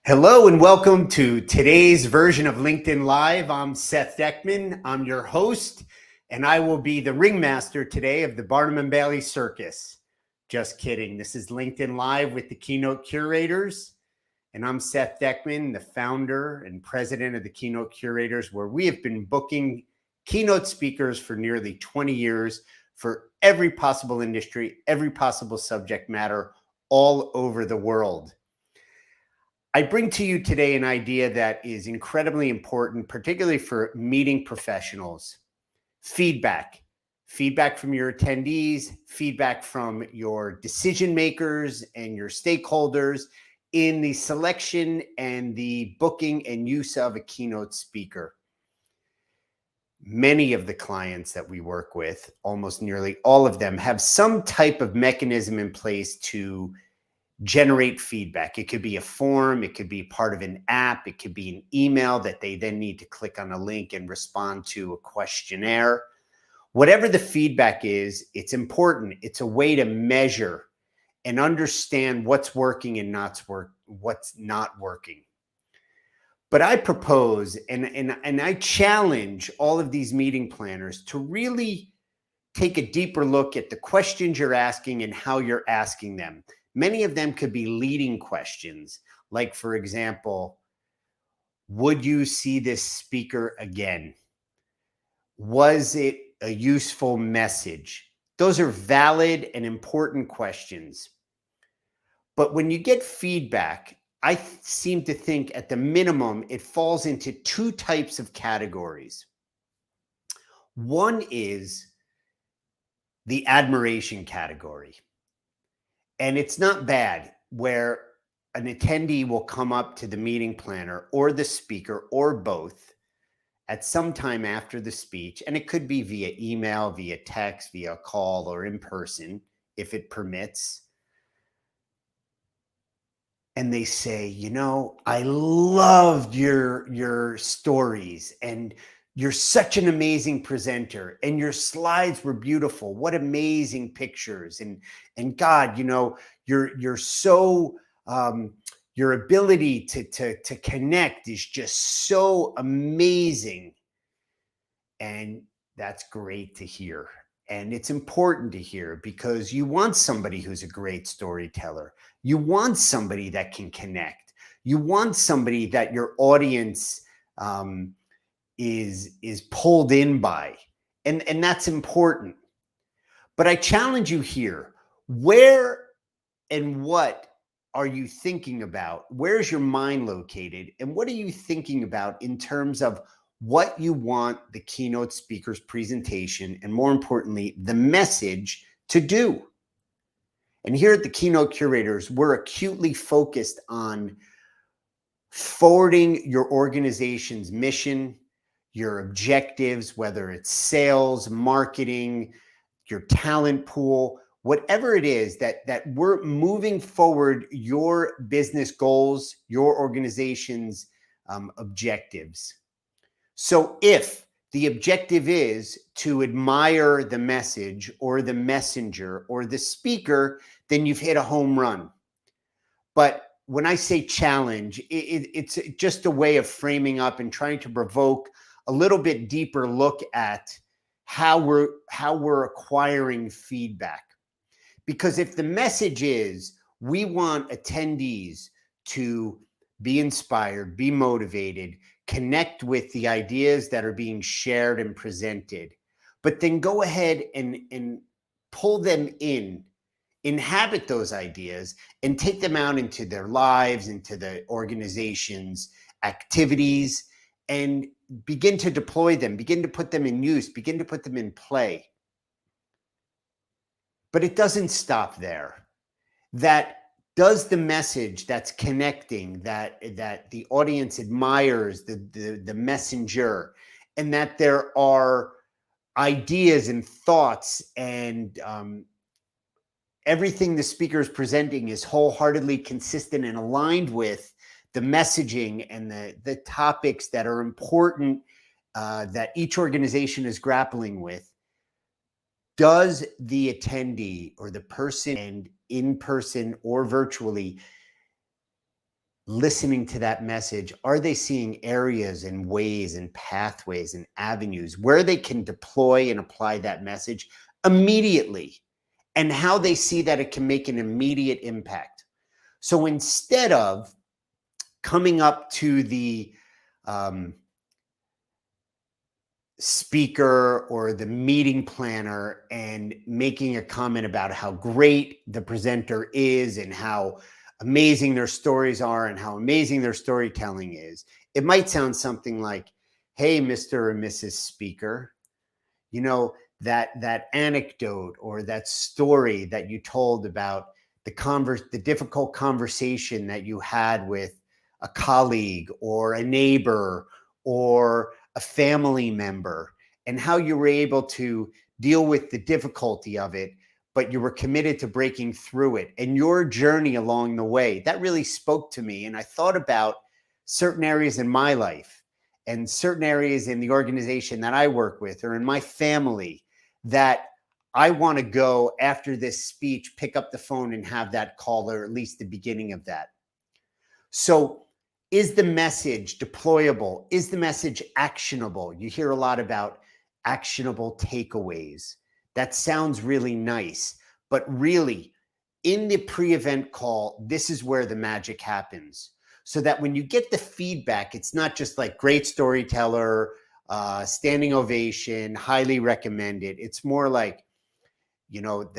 Hello and welcome to today's version of LinkedIn Live. I'm Seth Deckman. I'm your host, and I will be the ringmaster today of the Barnum and Bailey Circus. Just kidding. This is LinkedIn Live with the Keynote Curators, and I'm Seth Deckman, the founder and president of the Keynote Curators, where we have been booking keynote speakers for nearly 20 years for every possible industry, every possible subject matter all over the world. I bring to you today an idea that is incredibly important, particularly for meeting professionals. Feedback. Feedback from your attendees, feedback from your decision makers and your stakeholders in the selection and the booking and use of a keynote speaker. Many of the clients that we work with, almost nearly all of them, have some type of mechanism in place to generate feedback. It could be a form, it could be part of an app, it could be an email that they then need to click on a link and respond to a questionnaire. Whatever the feedback is, it's important. It's a way to measure and understand what's working and what's not working. But I propose and I challenge all of these meeting planners to really take a deeper look at the questions you're asking and how you're asking them. Many of them could be leading questions, like, for example, would you see this speaker again? Was it a useful message? Those are valid and important questions. But when you get feedback, I seem to think at the minimum, it falls into two types of categories. One is the admiration category. And it's not bad, where an attendee will come up to the meeting planner or the speaker or both at some time after the speech. And it could be via email, via text, via call, or in person, if it permits. And they say, I loved your stories, and you're such an amazing presenter, and your slides were beautiful. What amazing pictures. And God, you're so your ability to connect is just so amazing. And that's great to hear. And it's important to hear, because you want somebody who's a great storyteller. You want somebody that can connect. You want somebody that your audience is pulled in by. And that's important. But I challenge you here. Where and what are you thinking about? Where's your mind located? And what are you thinking about in terms of what you want the keynote speaker's presentation, and more importantly, the message, to do? And here at the Keynote Curators, we're acutely focused on forwarding your organization's mission, your objectives, whether it's sales, marketing, your talent pool, whatever it is, that we're moving forward your business goals, your organization's objectives. So if the objective is to admire the message or the messenger or the speaker, then you've hit a home run. But when I say challenge, it's just a way of framing up and trying to provoke a little bit deeper look at how we're acquiring feedback. Because if the message is we want attendees to be inspired, be motivated, connect with the ideas that are being shared and presented, but then go ahead and pull them in, inhabit those ideas, and take them out into their lives, into the organization's activities, and begin to deploy them, begin to put them in use, begin to put them in play. But it doesn't stop there. That does the message that's connecting, that the audience admires the messenger, and that there are ideas and thoughts and everything the speaker is presenting is wholeheartedly consistent and aligned with the messaging and the topics that are important that each organization is grappling with. Does the attendee or the person, and in person or virtually, listening to that message, are they seeing areas and ways and pathways and avenues where they can deploy and apply that message immediately, and how they see that it can make an immediate impact? So instead of coming up to the speaker or the meeting planner and making a comment about how great the presenter is and how amazing their stories are and how amazing their storytelling is, it might sound something like, hey, Mr. or Mrs. Speaker, you know, that anecdote or that story that you told about the difficult conversation that you had with a colleague or a neighbor or a family member, and how you were able to deal with the difficulty of it, but you were committed to breaking through it, and your journey along the way. That really spoke to me. And I thought about certain areas in my life and certain areas in the organization that I work with or in my family that I want to go after this speech, pick up the phone and have that call, or at least the beginning of that. So is the message deployable? Is the message actionable? You hear a lot about actionable takeaways. That sounds really nice, but really in the pre-event call, this is where the magic happens. So that when you get the feedback, it's not just like great storyteller, standing ovation, highly recommended. It's more like, you know,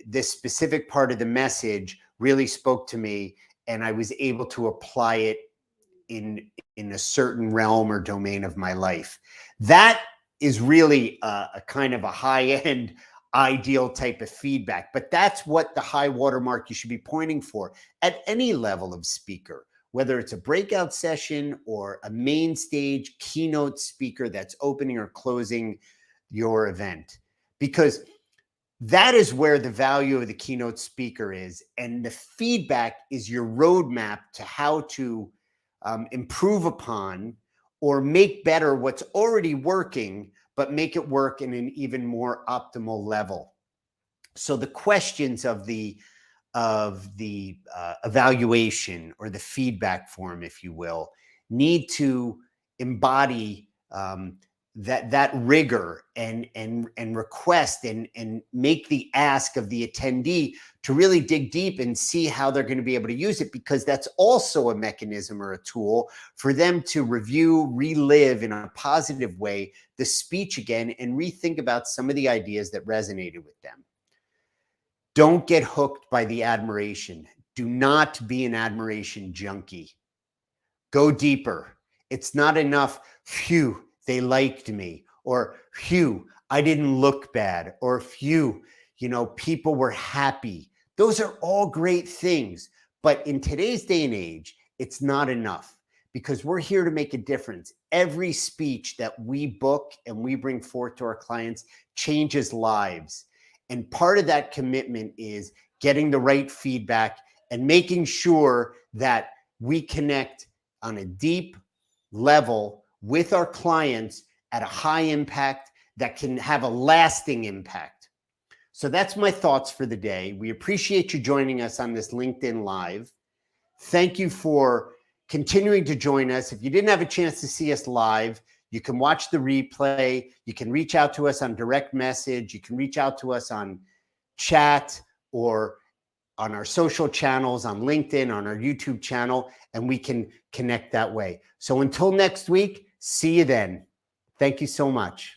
this specific part of the message really spoke to me, and I was able to apply it in a certain realm or domain of my life. That is really a kind of a high-end ideal type of feedback, but that's what the high watermark you should be pointing for at any level of speaker, whether it's a breakout session or a main stage keynote speaker that's opening or closing your event, because that is where the value of the keynote speaker is. And the feedback is your roadmap to how to improve upon or make better what's already working, but make it work in an even more optimal level. So the questions of the evaluation or the feedback form, if you will, need to embody that rigor and request and make the ask of the attendee to really dig deep and see how they're going to be able to use it, because that's also a mechanism or a tool for them to review, relive in a positive way the speech again and rethink about some of the ideas that resonated with them. Don't get hooked by the admiration. Do not be an admiration junkie. Go deeper. It's not enough, phew, they liked me, or phew, I didn't look bad, or phew, you know, people were happy. Those are all great things. But in today's day and age, it's not enough, because we're here to make a difference. Every speech that we book and we bring forth to our clients changes lives. And part of that commitment is getting the right feedback and making sure that we connect on a deep level with our clients at a high impact that can have a lasting impact. So that's my thoughts for the day. We appreciate you joining us on this LinkedIn Live. Thank you for continuing to join us. If you didn't have a chance to see us live, you can watch the replay. You can reach out to us on direct message. You can reach out to us on chat or on our social channels, on LinkedIn, on our YouTube channel, and we can connect that way. So until next week, see you then. Thank you so much.